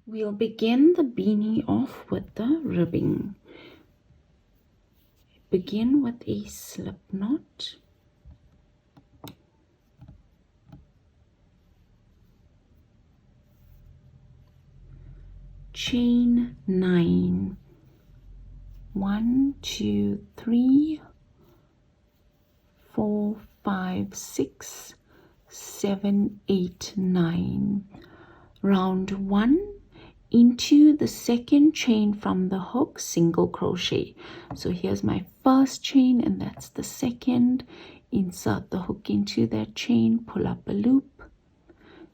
We'll begin the beanie off with the ribbing. Begin with a slip knot. Chain 9. 1, 2, 3, 4, 5, 6, 7, 8, 9. Round 1 into the second chain from the hook, single crochet. So here's my first chain and that's the second. Insert the hook into that chain, pull up a loop,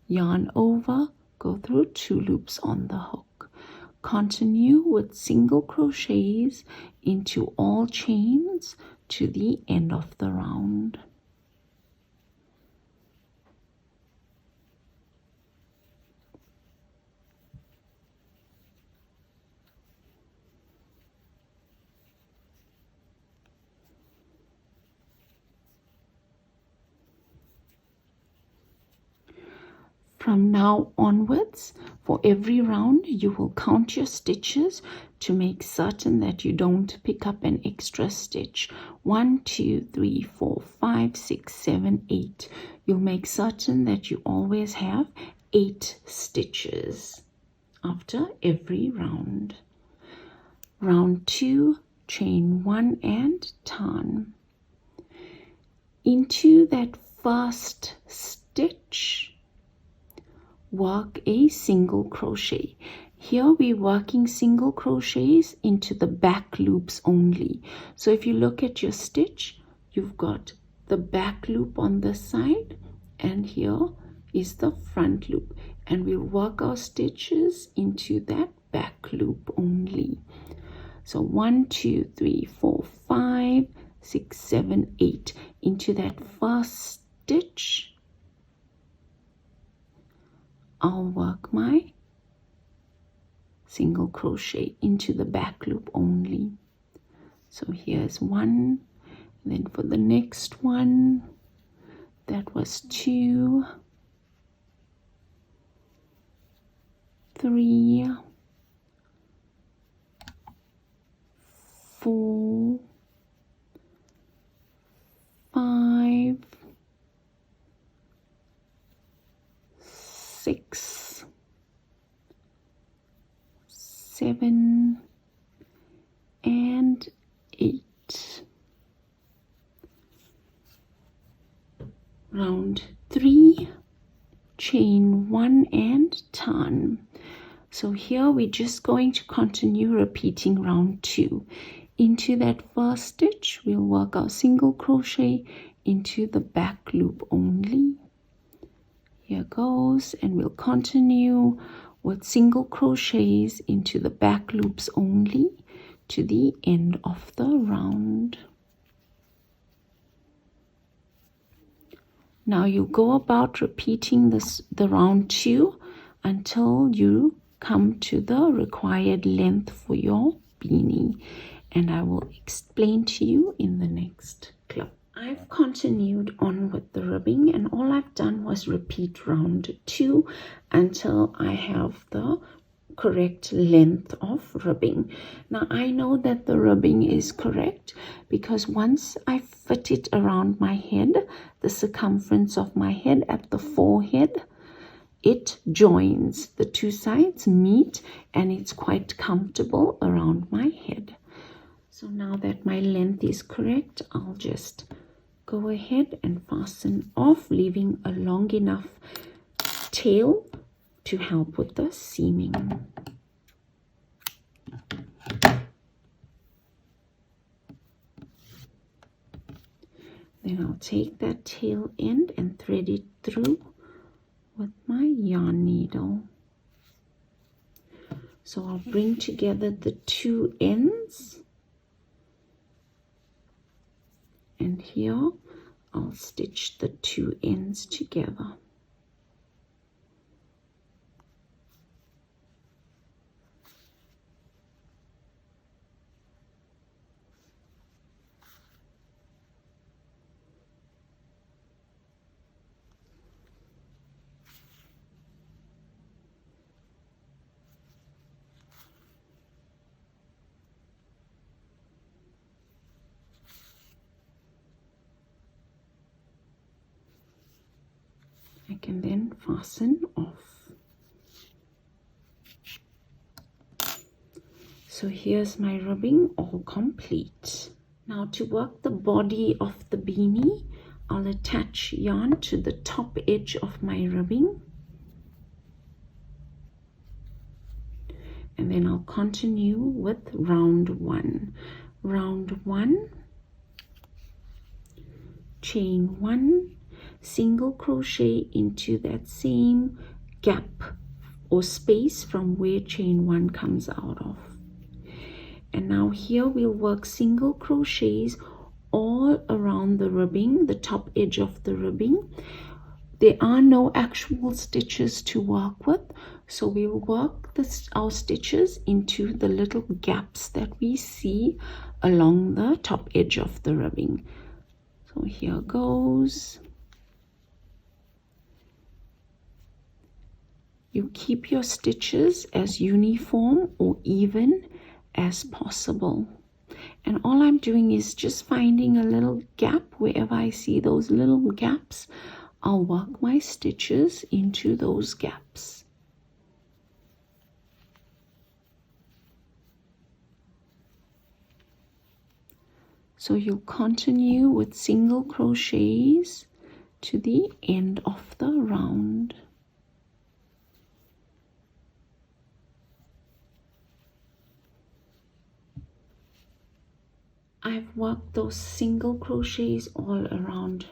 yarn over, go through 2 loops on the hook. Continue with single crochets into all chains to the end of the round. From now onwards, for every round, you will count your stitches to make certain that you don't pick up an extra stitch. 1, 2, 3, 4, 5, 6, 7, 8. You'll make certain that you always have 8 stitches after every round. Round 2, chain 1 and turn. Into that first stitch, work a single crochet. Here we're working single crochets into the back loops only. So if you look at your stitch, you've got the back loop on this side and here is the front loop, and we'll work our stitches into that back loop only. So 1, 2, 3, 4, 5, 6, 7, 8 into that first stitch. I'll work my single crochet into the back loop only. So here's 1, then for the next one, that was 2, 3, 4, 5, 6, 7, and 8. Round 3, chain 1 and turn. So here we're just going to continue repeating round 2. Into that first stitch, we'll work our single crochet into the back loop only. Here goes, and we'll continue with single crochets into the back loops only to the end of the round. Now you go about repeating the round 2 until you come to the required length for your beanie, and I will explain to you in the next clip. I've continued on with the ribbing, and all I've done was repeat round 2 until I have the correct length of ribbing. Now I know that the ribbing is correct because once I fit it around my head, the circumference of my head at the forehead, it joins, the 2 sides meet, and it's quite comfortable around my head. So now that my length is correct, I'll just go ahead and fasten off, leaving a long enough tail to help with the seaming. Then I'll take that tail end and thread it through with my yarn needle. So I'll bring together the 2 ends, and here I'll stitch the 2 ends together. can then fasten off. So here's my ribbing all complete. Now to work the body of the beanie, I'll attach yarn to the top edge of my ribbing. And then I'll continue with round 1. Round 1, chain 1, single crochet into that same gap or space from where chain 1 comes out of. And now here we'll work single crochets all around the ribbing, the top edge of the ribbing. There are no actual stitches to work with, so we'll work our stitches into the little gaps that we see along the top edge of the ribbing. So here goes. You keep your stitches as uniform or even as possible. And all I'm doing is just finding a little gap. Wherever I see those little gaps, I'll work my stitches into those gaps. So you'll continue with single crochets to the end of the round. I've worked those single crochets all around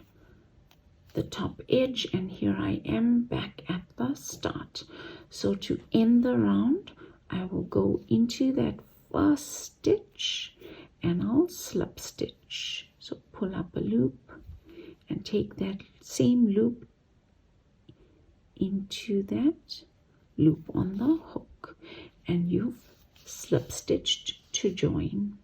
the top edge, and here I am back at the start. So to end the round, I will go into that first stitch and I'll slip stitch. So pull up a loop and take that same loop into that loop on the hook, and you've slip stitched to join.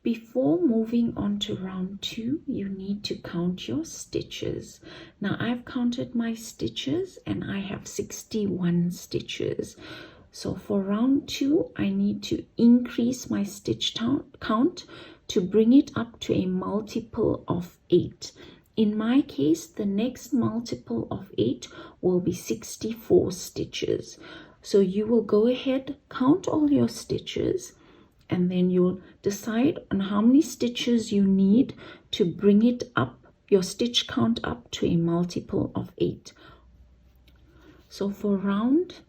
Before moving on to round 2, you need to count your stitches. Now I've counted my stitches and I have 61 stitches. So for round 2, I need to increase my stitch count to bring it up to a multiple of 8. In my case, the next multiple of 8 will be 64 stitches. So you will go ahead, count all your stitches, and then you'll decide on how many stitches you need to bring it up, your stitch count up to a multiple of 8. So for round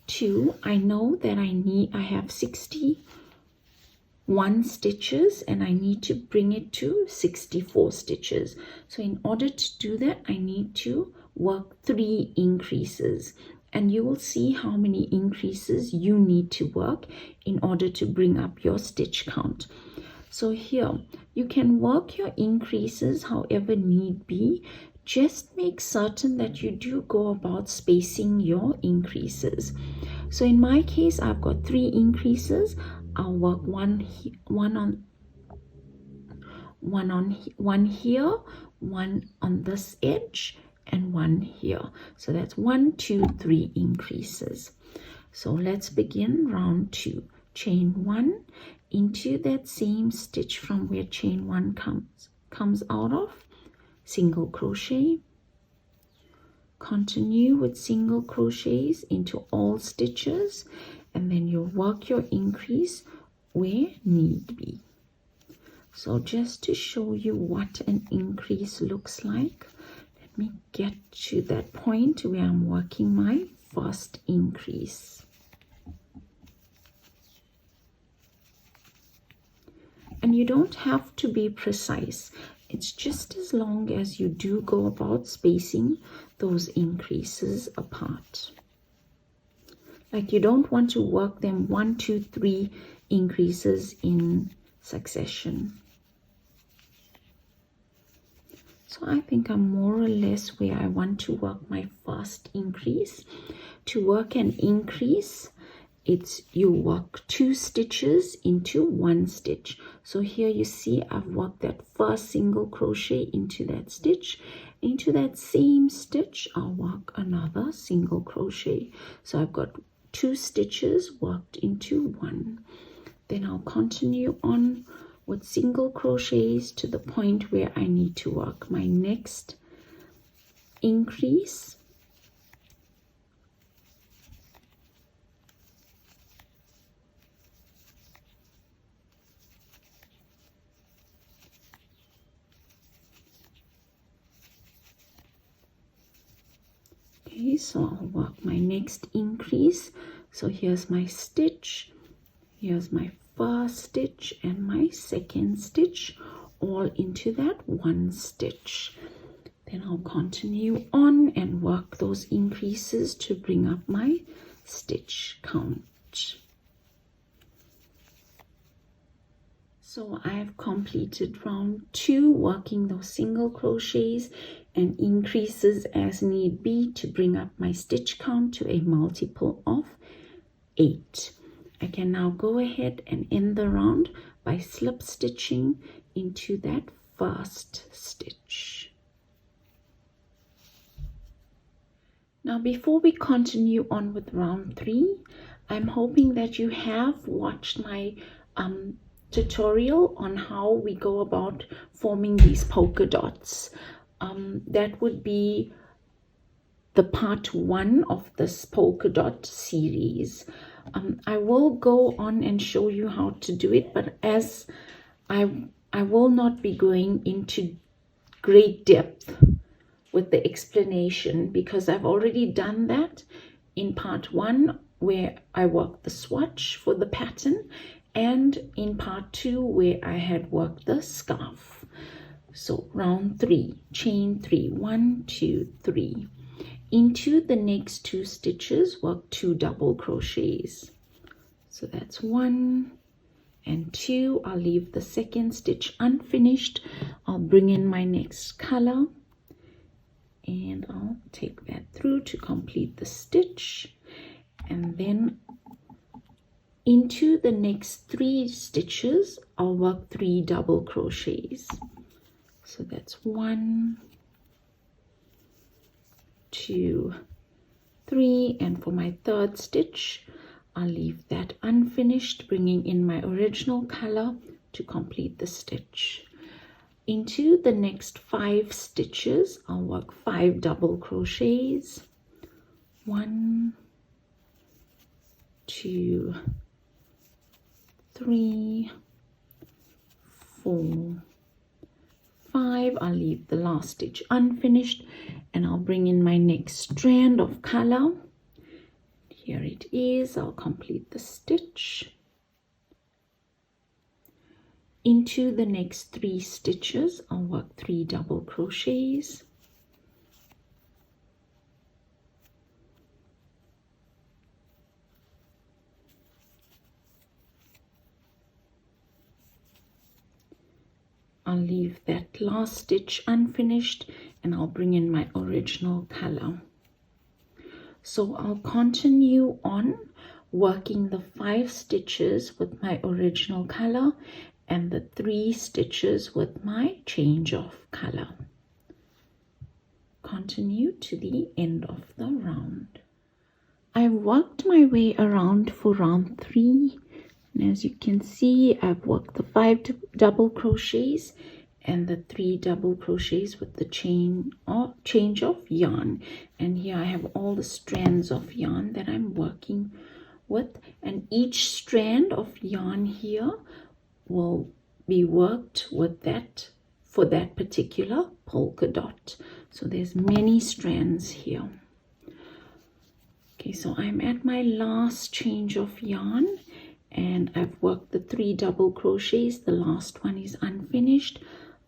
2, I know that I have 61 stitches and I need to bring it to 64 stitches. So in order to do that, I need to work 3 increases. And you will see how many increases you need to work in order to bring up your stitch count. So here, you can work your increases however need be. Just make certain that you do go about spacing your increases. So in my case, I've got 3 increases. I'll work one here, one on this edge, and 1 here. So that's 1, 2, 3 increases. So let's begin round 2. Chain 1 into that same stitch from where chain 1 comes out of, single crochet, continue with single crochets into all stitches, and then you'll work your increase where need be. So just to show you what an increase looks like, let me get to that point where I'm working my first increase. And you don't have to be precise. It's just as long as you do go about spacing those increases apart. Like you don't want to work them 1, 2, 3 increases in succession. So I think I'm more or less where I want to work my first increase. To work an increase, you work 2 stitches into 1 stitch. So here you see I've worked that first single crochet into that stitch. Into that same stitch, I'll work another single crochet. So I've got 2 stitches worked into 1. Then I'll continue on with single crochets to the point where I need to work my next increase. Okay, so I'll work my next increase. So here's my stitch, here's my first stitch and my second stitch, all into that one stitch. Then I'll continue on and work those increases to bring up my stitch count. So I've completed round 2, working those single crochets and increases as need be to bring up my stitch count to a multiple of 8. I can now go ahead and end the round by slip stitching into that first stitch. Now before we continue on with round 3, I'm hoping that you have watched my tutorial on how we go about forming these polka dots. That would be the part 1 of this polka dot series. I will go on and show you how to do it, but as I will not be going into great depth with the explanation, because I've already done that in part 1 where I worked the swatch for the pattern, and in part 2 where I had worked the scarf. So round 3, chain 3, 1, 2, 3. Into the next 2 stitches, work 2 double crochets. So that's 1 and 2. I'll leave the second stitch unfinished. I'll bring in my next color and I'll take that through to complete the stitch, and then into the next 3 stitches I'll work 3 double crochets. So that's 1, 2, 3, and for my third stitch I'll leave that unfinished, bringing in my original color to complete the stitch. Into the next 5 stitches I'll work 5 double crochets. 1, 2, 3, 4, 5. I'll leave the last stitch unfinished and I'll bring in my next strand of color. Here it is. I'll complete the stitch. Into the next 3 stitches I'll work 3 double crochets. I'll leave that last stitch unfinished and I'll bring in my original color. So I'll continue on working the 5 stitches with my original color and the 3 stitches with my change of color. Continue to the end of the round. I worked my way around for round 3. And as you can see, I've worked the 5 double crochets and the 3 double crochets with the change of yarn. And here I have all the strands of yarn that I'm working with. And each strand of yarn here will be worked with that for that particular polka dot. So there's many strands here. Okay, so I'm at my last change of yarn. And I've worked the 3 double crochets. The last one is unfinished.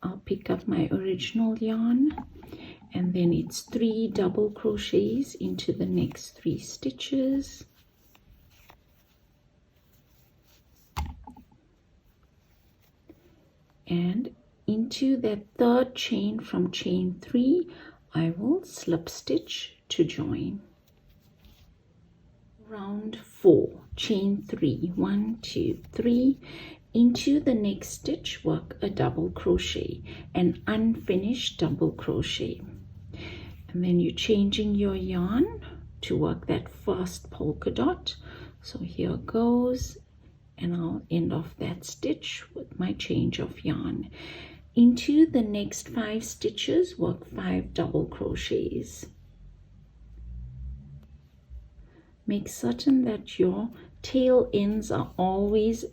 I'll pick up my original yarn and then it's 3 double crochets into the next 3 stitches. And into that third chain from chain 3, I will slip stitch to join. Round 4, chain 3, 1, 2, 3. Into the next stitch, work a double crochet, an unfinished double crochet. And then you're changing your yarn to work that first polka dot. So here goes, and I'll end off that stitch with my change of yarn. Into the next 5 stitches, work 5 double crochets. Make certain that your tail ends are always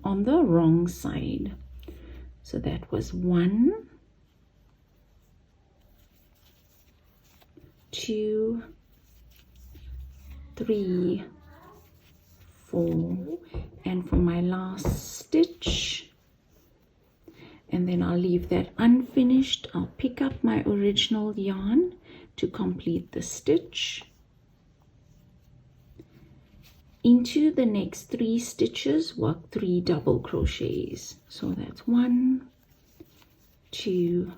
on the wrong side. So that was 1, 2, 3, 4, and for my last stitch, and then I'll leave that unfinished. I'll pick up my original yarn to complete the stitch. Into the next 3 stitches, work 3 double crochets. So that's 1, 2,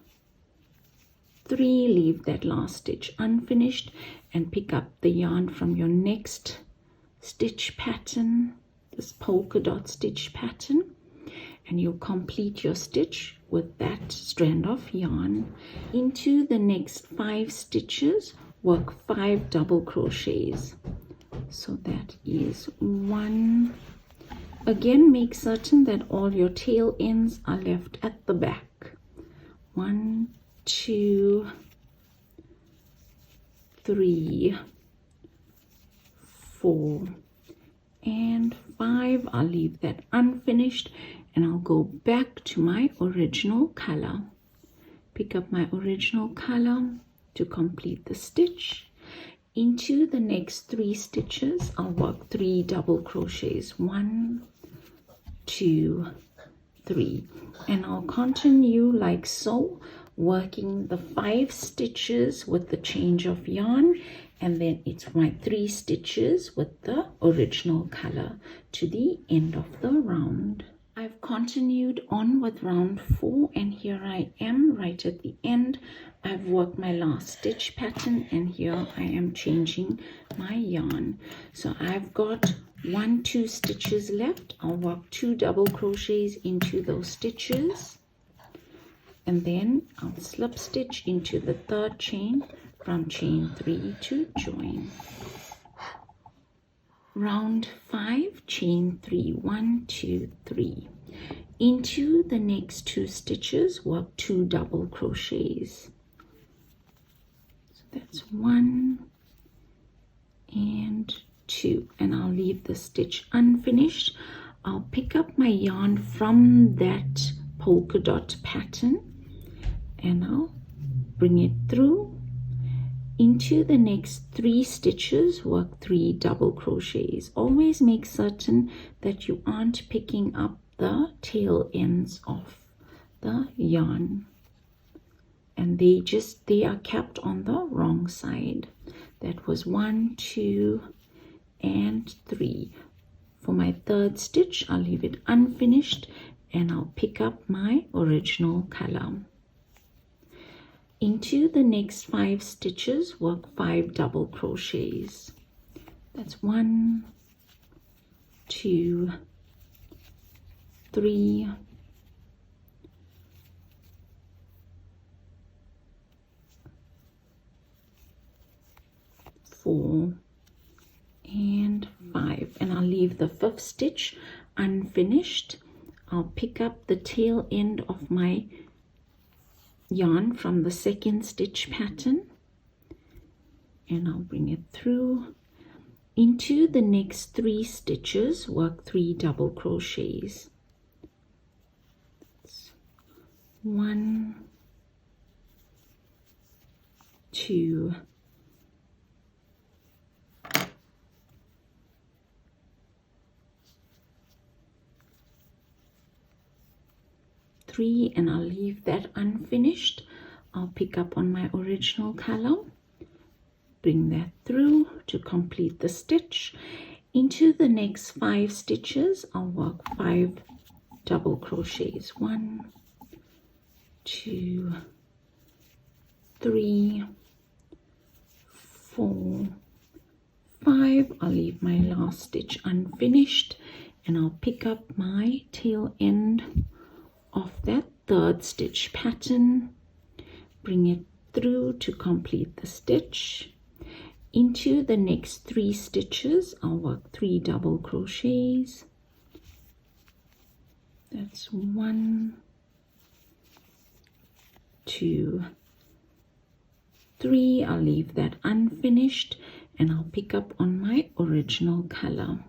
3. Leave that last stitch unfinished and pick up the yarn from your next stitch pattern, this polka dot stitch pattern, and you'll complete your stitch with that strand of yarn. Into the next 5 stitches, work 5 double crochets. So that is 1. Again, make certain that all your tail ends are left at the back. 1, 2, 3, 4, and 5. I'll leave that unfinished and I'll go back to my original color. Pick up my original color to complete the stitch. Into the next 3 stitches, I'll work 3 double crochets. 1, 2, 3, and I'll continue like so, working the 5 stitches with the change of yarn, and then it's my 3 stitches with the original color to the end of the round. I've continued on with round 4, and here I am right at the end. I've worked my last stitch pattern, and here I am changing my yarn. So I've got 1, 2 stitches left. I'll work 2 double crochets into those stitches, and then I'll slip stitch into the 3rd chain from chain 3 to join. Round 5, chain 3, 1, 2, 3. Into the next 2 stitches, work 2 double crochets. So that's 1 and 2, and I'll leave the stitch unfinished. I'll pick up my yarn from that polka dot pattern and I'll bring it through. Into the next 3 stitches, work 3 double crochets. Always make certain that you aren't picking up the tail ends of the yarn, and they are kept on the wrong side. That was 1, 2, and 3. For my 3rd stitch, I'll leave it unfinished and I'll pick up my original color. Into the next 5 stitches, work 5 double crochets. That's 1, 2, 3, 4, and 5, and I'll leave the 5th stitch unfinished. I'll pick up the tail end of my yarn from the 2nd stitch pattern and I'll bring it through. Into the next 3 stitches, work 3 double crochets. 1, 2, 3, and I'll leave that unfinished. I'll pick up on my original color, bring that through to complete the stitch. Into the next 5 stitches, I'll work 5 double crochets. 1, 2, 3, 4, 5. I'll leave my last stitch unfinished and I'll pick up my tail end of that 3rd stitch pattern, bring it through to complete the stitch. Into the next 3 stitches, I'll work 3 double crochets. That's 1, 2, 3. I'll leave that unfinished and I'll pick up on my original color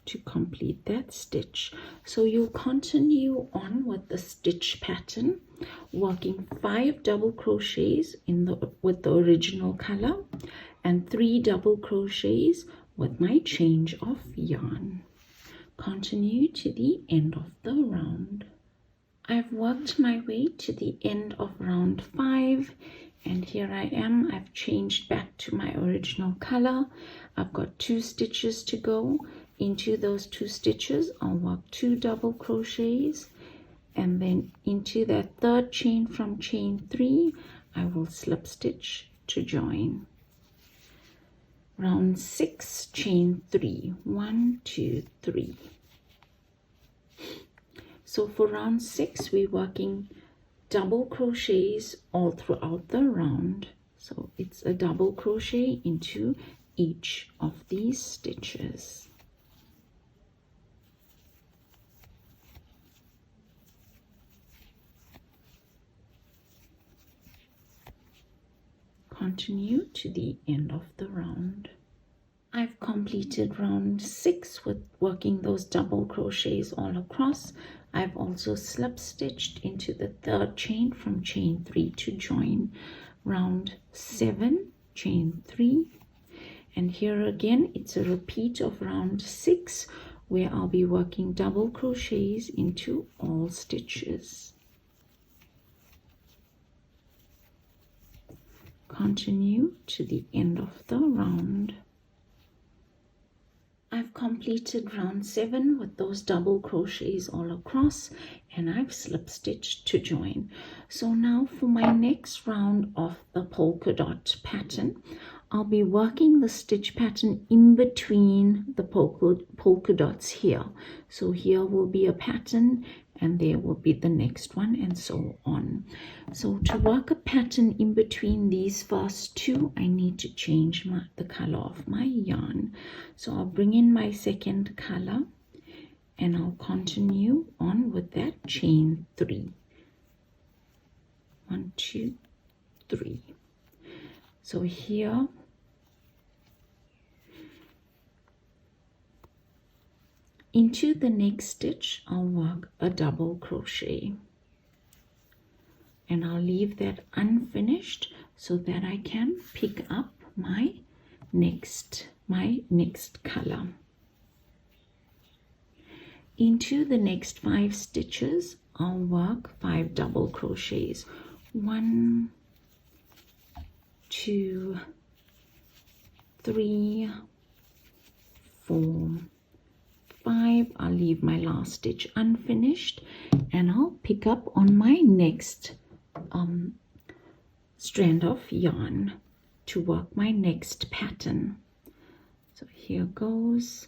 to complete that stitch. So you'll continue on with the stitch pattern, working 5 double crochets with the original color and 3 double crochets with my change of yarn. Continue to the end of the round. I've worked my way to the end of round 5, and here I am. I've changed back to my original color. I've got 2 stitches to go. Into those 2 stitches, I'll work 2 double crochets, and then into that 3rd chain from chain 3, I will slip stitch to join. Round 6, chain 3, 1, 2, 3. So for round 6, we're working double crochets all throughout the round. So it's a double crochet into each of these stitches. Continue to the end of the round. I've completed round 6 with working those double crochets all across. I've also slip stitched into the 3rd chain from chain 3 to join. Round 7, chain 3, and here again it's a repeat of round 6 where I'll be working double crochets into all stitches. Continue to the end of the round. I've completed round 7 with those double crochets all across, and I've slip stitched to join. So now for my next round of the polka dot pattern, I'll be working the stitch pattern in between the polka dots here. So here will be a pattern and there will be the next one, and so on. So to work a pattern in between these first 2, I need to change the color of my yarn. So I'll bring in my 2nd color and I'll continue on with that chain 3. 1, 2, 3. So here into the next stitch, I'll work a double crochet, and I'll leave that unfinished so that I can pick up my next color. Into the next 5 stitches, I'll work 5 double crochets. 1, 2, 3, 4, 5. I'll leave my last stitch unfinished and I'll pick up on my next strand of yarn to work my next pattern. So here goes.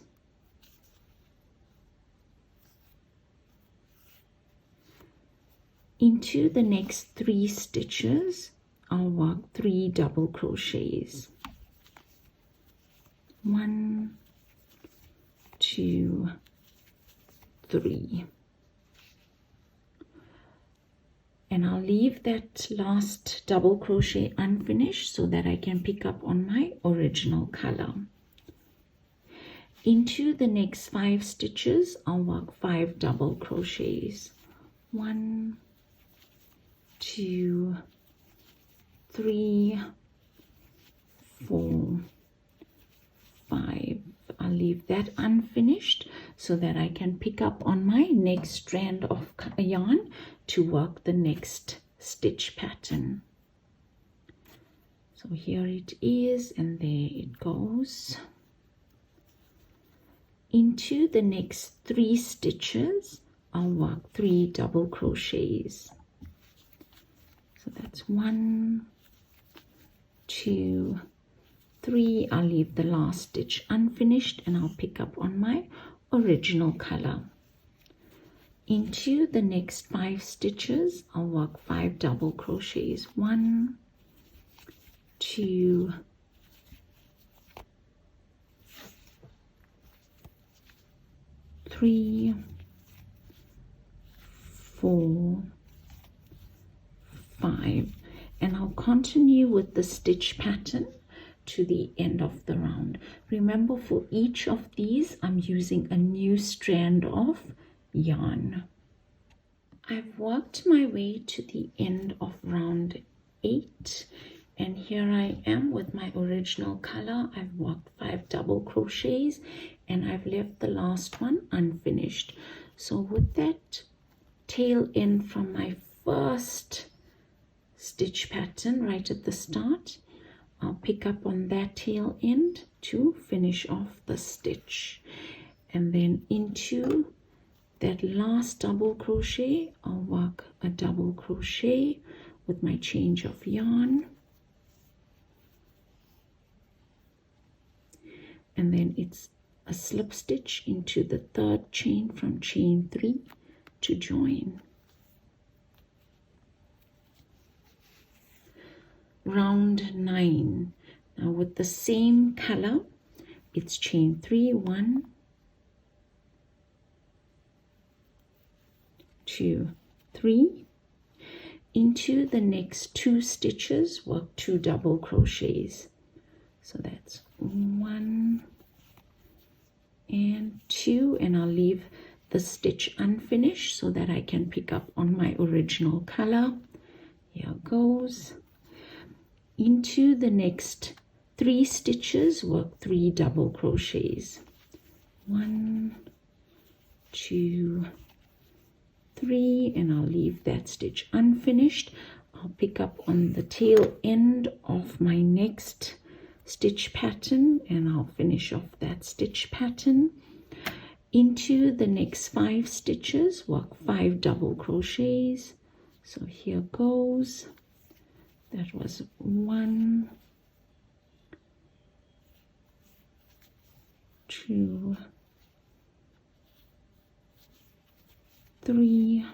Into the next 3 stitches, I'll work 3 double crochets. 1, 2, 3, and I'll leave that last double crochet unfinished so that I can pick up on my original color. Into the next 5 stitches, I'll work 5 double crochets. 1, 2, 3, 4, 5. I'll leave that unfinished so that I can pick up on my next strand of yarn to work the next stitch pattern. So here it is, and there it goes. Into the next 3 stitches, I'll work 3 double crochets. So that's 1, 2, 3. I'll leave the last stitch unfinished and I'll pick up on my original color. Into the next 5 stitches, I'll work 5 double crochets. 1, 2, 3, 4, 5, and I'll continue with the stitch pattern to the end of the round. Remember, for each of these I'm using a new strand of yarn. I've worked my way to the end of round 8, and here I am with my original color. I've worked 5 double crochets and I've left the last one unfinished. So with that tail end from my first stitch pattern right at the start, I'll pick up on that tail end to finish off the stitch, and then into that last double crochet I'll work a double crochet with my change of yarn, and then it's a slip stitch into the 3rd chain from chain 3 to join. Round 9. Now with the same color, it's chain 3, 1, 2, 3. Into the next 2 stitches, work 2 double crochets. So that's 1 and 2, and I'll leave the stitch unfinished so that I can pick up on my original color. Here goes. Into the next 3 stitches, work 3 double crochets. 1, 2, 3, and I'll leave that stitch unfinished. I'll pick up on the tail end of my next stitch pattern and I'll finish off that stitch pattern. Into the next 5 stitches, work 5 double crochets. So here goes. That was 1, 2, 3,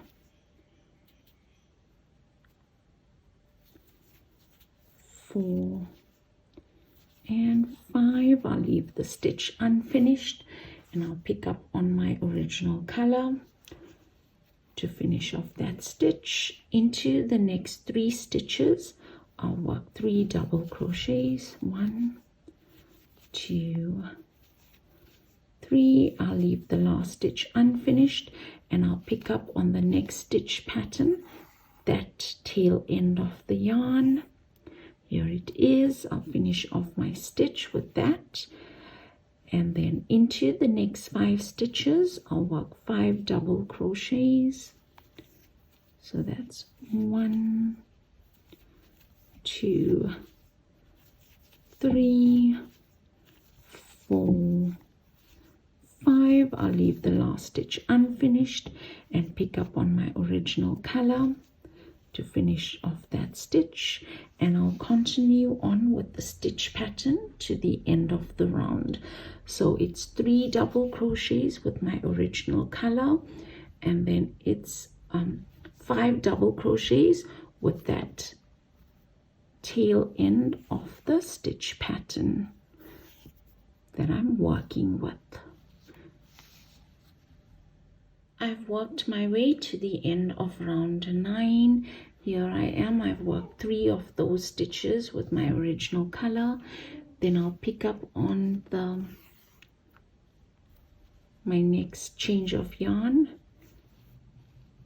4, and 5. I'll leave the stitch unfinished and I'll pick up on my original color to finish off that stitch. Into the next 3 stitches, I'll work 3 double crochets. 1, 2, 3. I'll leave the last stitch unfinished and I'll pick up on the next stitch pattern, that tail end of the yarn. Here it is. I'll finish off my stitch with that, and then into the next 5 stitches I'll work 5 double crochets. So that's 1, 2, 3, 4, 5. I'll leave the last stitch unfinished and pick up on my original color to finish off that stitch, and I'll continue on with the stitch pattern to the end of the round. So it's 3 double crochets with my original color, and then it's 5 double crochets with that tail end of the stitch pattern that I'm working with. I've worked my way to the end of round 9. Here I am. I've worked 3 of those stitches with my original color. Then I'll pick up on my next change of yarn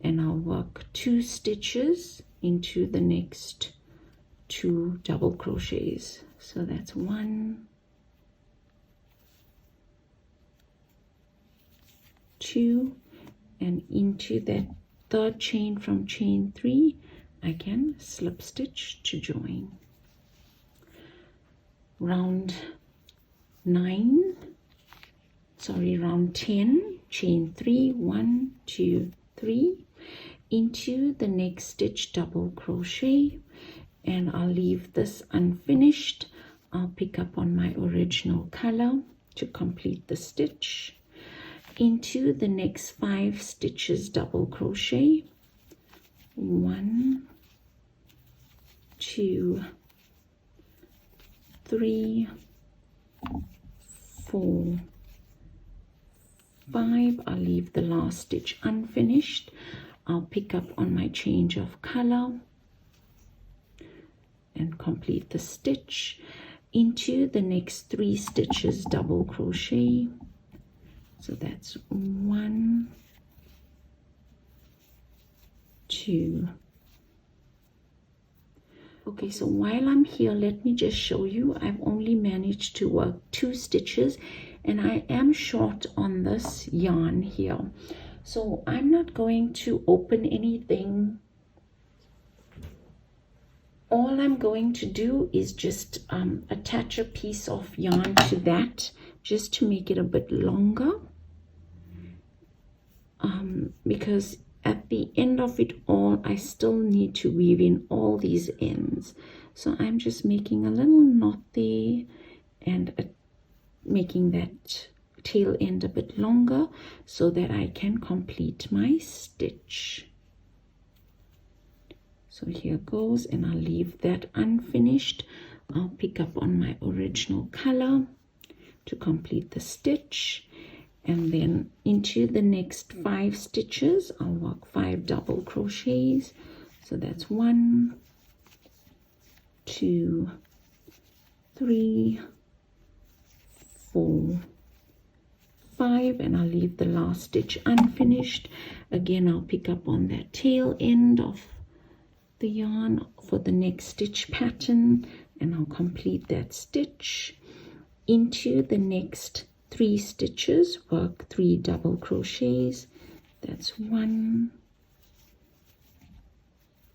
and I'll work 2 stitches into the next 2 double crochets. So that's 1, 2, and into that 3rd chain from chain 3 I can slip stitch to join. Round 10, chain 3, 1, 2, 3, into the next stitch double crochet, and I'll leave this unfinished. I'll pick up on my original color to complete the stitch. Into the next 5 stitches double crochet, 1, 2, 3, 4, 5. I'll leave the last stitch unfinished. I'll pick up on my change of color and complete the stitch. Into the next 3 stitches double crochet. So that's 1, 2. Okay, so while I'm here, let me just show you. I've only managed to work 2 stitches and I am short on this yarn here. So I'm not going to open anything. All I'm going to do is just attach a piece of yarn to that, just to make it a bit longer. Because at the end of it all, I still need to weave in all these ends. So I'm just making a little knot there and making that tail end a bit longer so that I can complete my stitch. So here goes, and I'll leave that unfinished. I'll pick up on my original color to complete the stitch, and then into the next 5 stitches I'll work 5 double crochets. So that's 1, 2, 3, 4, 5, and I'll leave the last stitch unfinished. Again, I'll pick up on that tail end of the yarn for the next stitch pattern, and I'll complete that stitch. Into the next 3 stitches work 3 double crochets. That's 1,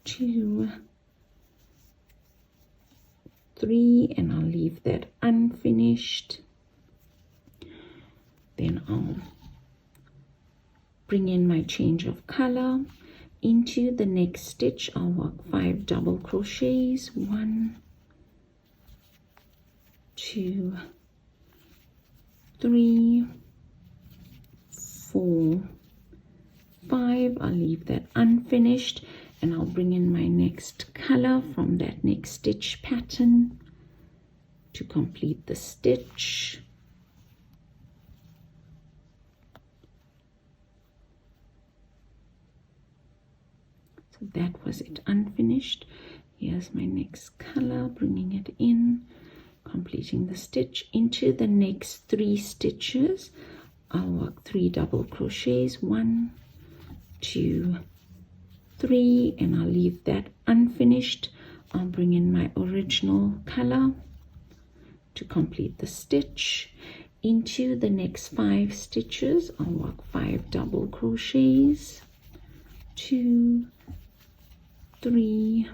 2, 3, and I'll leave that unfinished. Then I'll bring in my change of color. Into the next stitch I'll work 5 double crochets. 1, 2, 3, 4, 5. I'll leave that unfinished, and I'll bring in my next color from that next stitch pattern to complete the stitch. So that was it unfinished. Here's my next color, bringing it in, completing the stitch. Into the next 3 stitches I'll work 3 double crochets. 1, 2, 3, and I'll leave that unfinished. I'll bring in my original color to complete the stitch. Into the next 5 stitches I'll work 5 double crochets. 2, 3,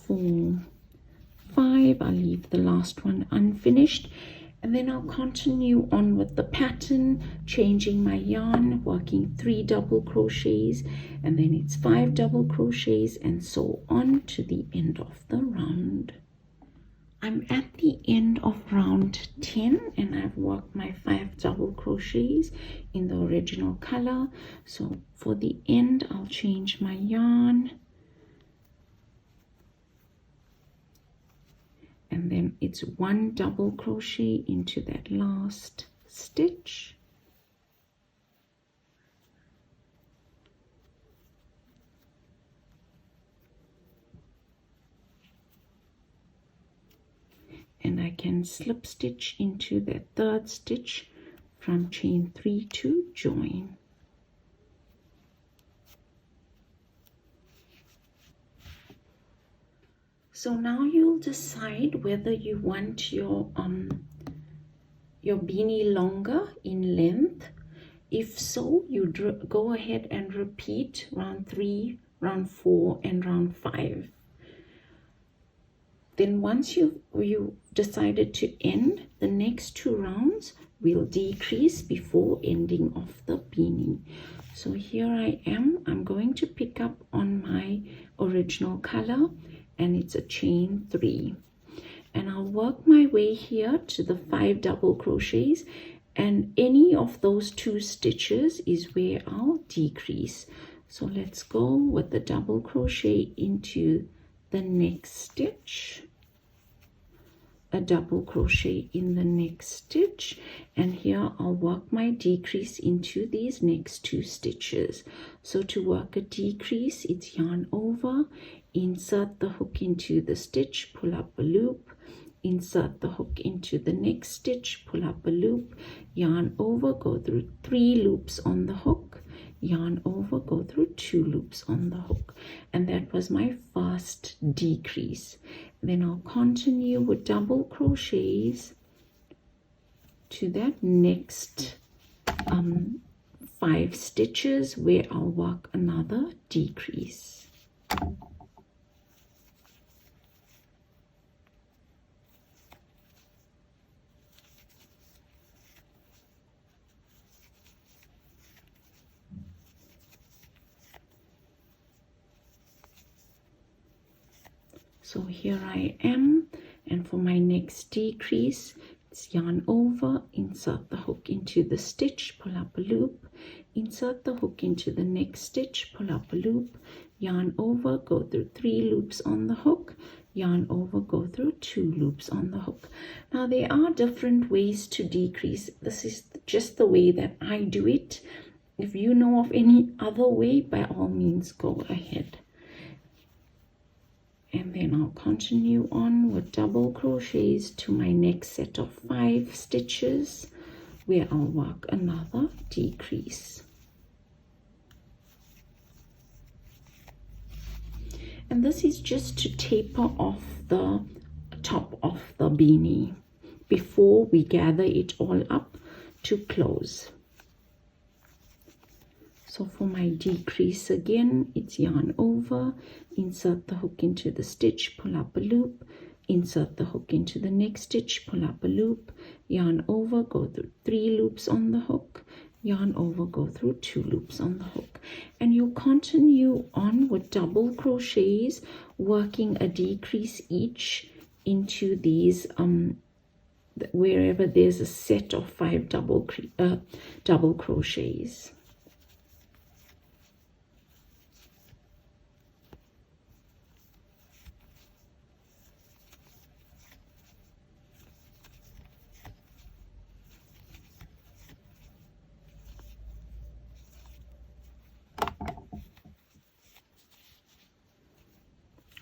4, 5. I'll leave the last one unfinished, and then I'll continue on with the pattern, changing my yarn, working 3 double crochets, and then it's 5 double crochets, and so on to the end of the round. I'm at the end of round 10, and I've worked my 5 double crochets in the original color. So for the end I'll change my yarn, and then it's 1 double crochet into that last stitch. And I can slip stitch into that 3rd stitch from chain 3 to join. So now you'll decide whether you want your beanie longer in length. If so, you go ahead and repeat round 3, round 4, and round 5. Then once you decided to end, the next 2 rounds will decrease before ending off the beanie. So here I am. I'm going to pick up on my original color, and it's a chain 3. And I'll work my way here to the 5 double crochets, and any of those 2 stitches is where I'll decrease. So let's go with the double crochet into the next stitch, a double crochet in the next stitch, and here I'll work my decrease into these next 2 stitches. So to work a decrease, it's yarn over, insert the hook into the stitch, pull up a loop, insert the hook into the next stitch, pull up a loop, yarn over, go through 3 loops on the hook, yarn over, go through 2 loops on the hook. And that was my first decrease. Then I'll continue with double crochets to that next 5 stitches where I'll work another decrease. So here I am, and for my next decrease, it's yarn over, insert the hook into the stitch, pull up a loop, insert the hook into the next stitch, pull up a loop, yarn over, go through 3 loops on the hook, yarn over, go through 2 loops on the hook. Now there are different ways to decrease. This is just the way that I do it. If you know of any other way, by all means go ahead. And then I'll continue on with double crochets to my next set of 5 stitches where I'll work another decrease. And this is just to taper off the top of the beanie before we gather it all up to close. So for my decrease again, it's yarn over, insert the hook into the stitch, pull up a loop, insert the hook into the next stitch, pull up a loop, yarn over, go through 3 loops on the hook, yarn over, go through 2 loops on the hook. And you'll continue on with double crochets, working a decrease each into these wherever there's a set of 5 double crochets.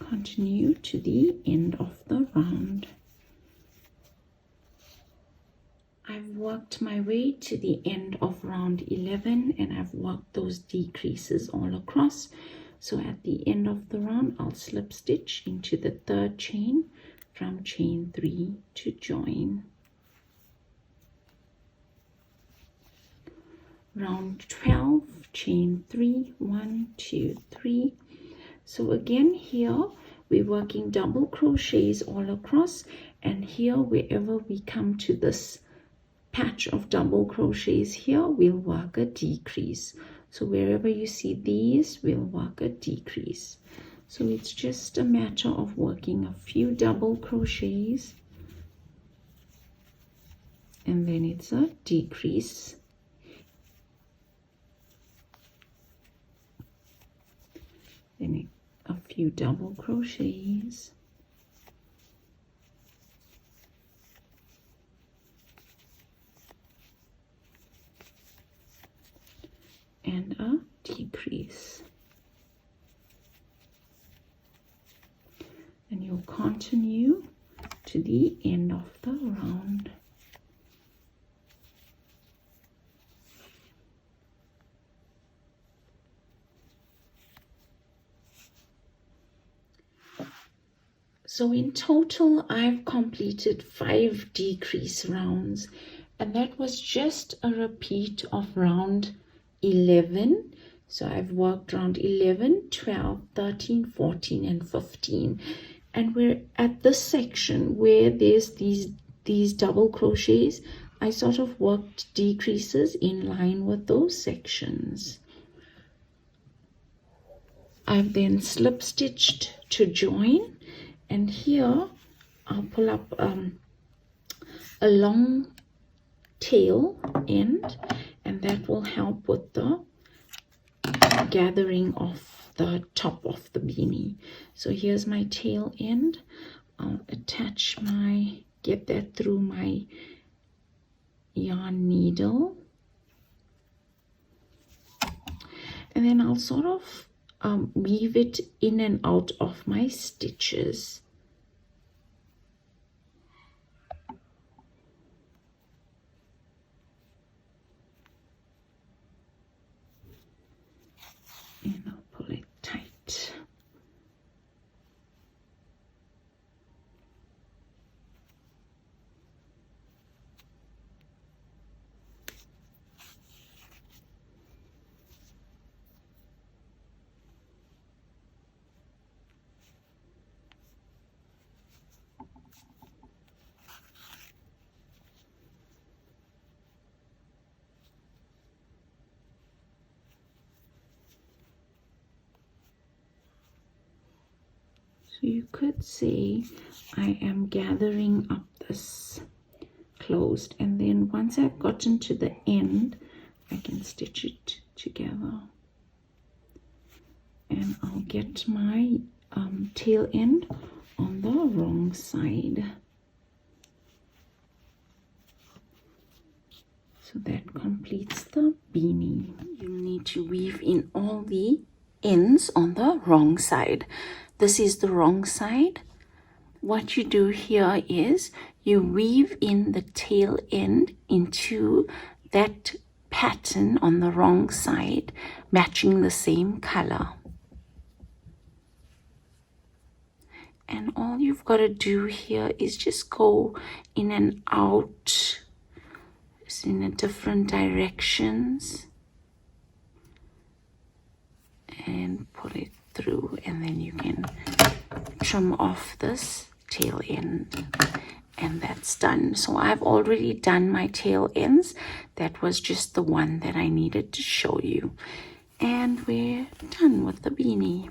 Continue to the end of the round. I've worked my way to the end of round 11 and I've worked those decreases all across. So at the end of the round, I'll slip stitch into the 3rd chain from chain 3 to join. Round 12, chain 3, 1, 2, 3. So again here we're working double crochets all across, and here wherever we come to this patch of double crochets here, we'll work a decrease. So wherever you see these, we'll work a decrease. So it's just a matter of working a few double crochets and then it's a decrease. Then a few double crochets, and a decrease. And you'll continue to the end of the round. So in total, I've completed 5 decrease rounds, and that was just a repeat of round 11. So I've worked round 11, 12, 13, 14, and 15. And we're at this section where there's these double crochets. I sort of worked decreases in line with those sections. I've then slip stitched to join. And here I'll pull up a long tail end, and that will help with the gathering of the top of the beanie. So here's my tail end. I'll attach my get that through my yarn needle. And then I'll sort of weave it in and out of my stitches. And I'll pull it tight. So you could say I am gathering up this closed, and then once I've gotten to the end, I can stitch it together. And I'll get my tail end on the wrong side. So that completes the beanie. You need to weave in all the ends on the wrong side. This is the wrong side. What you do here is you weave in the tail end into that pattern on the wrong side, matching the same color. And all you've got to do here is just go in and out, just in different directions, and put it through, and then you can trim off this tail end, and that's done. So I've already done my tail ends. That was just the one that I needed to show you, and we're done with the beanie.